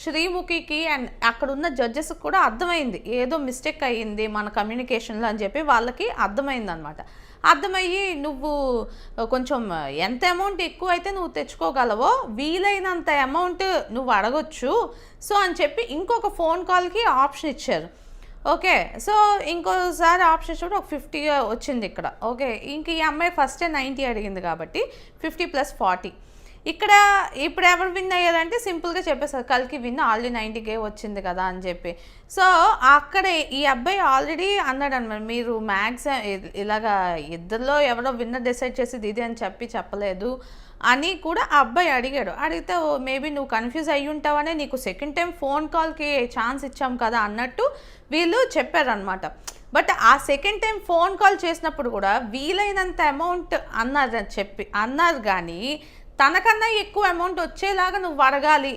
శ్రీముఖికి and అక్కడ ఉన్న judges కూడా అర్థమైంది ఏదో మిస్టేక్ అయ్యింది మన కమ్యూనికేషన్లో అని చెప్పి వాళ్ళకి అర్థమైంది అనమాట. అర్థమయ్యి నువ్వు కొంచెం ఎంత అమౌంట్ ఎక్కువ అయితే నువ్వు తెచ్చుకోగలవో వీలైనంత అమౌంట్ నువ్వు అడగొచ్చు సో అని చెప్పి ఇంకొక ఫోన్ కాల్కి ఆప్షన్ ఇచ్చారు. ఓకే, సో ఇంకోసారి ఆప్షన్ ఇచ్చినప్పుడు ఒక 50 వచ్చింది ఇక్కడ. ఓకే, ఇంక ఈ అమ్మాయి ఫస్టే 90 అడిగింది కాబట్టి 50 + 40. ఇప్పుడు ఎవరు విన్ అయ్యారంటే సింపుల్గా చెప్పేసారు కల్కి విన్ ఆల్రెడీ 90K వచ్చింది కదా అని చెప్పి. సో అక్కడ ఈ అబ్బాయి ఆల్రెడీ అన్నాడు అనమాట, మీరు మ్యాక్సిమం ఇలాగా ఇద్దరిలో ఎవరో విన్నర్ డిసైడ్ చేసేది ఇది అని చెప్పలేదు అని కూడా ఆ అబ్బాయి అడిగాడు. అడిగితే మేబీ నువ్వు కన్ఫ్యూజ్ అయ్యి ఉంటావనే నీకు సెకండ్ టైం ఫోన్ కాల్కి ఛాన్స్ ఇచ్చాం కదా అన్నట్టు వీళ్ళు చెప్పారనమాట. బట్ ఆ సెకండ్ టైం ఫోన్ కాల్ చేసినప్పుడు కూడా వీలైనంత అమౌంట్ అన్నారు కానీ తనకన్నా ఎక్కువ అమౌంట్ వచ్చేలాగా నువ్వు అడగాలి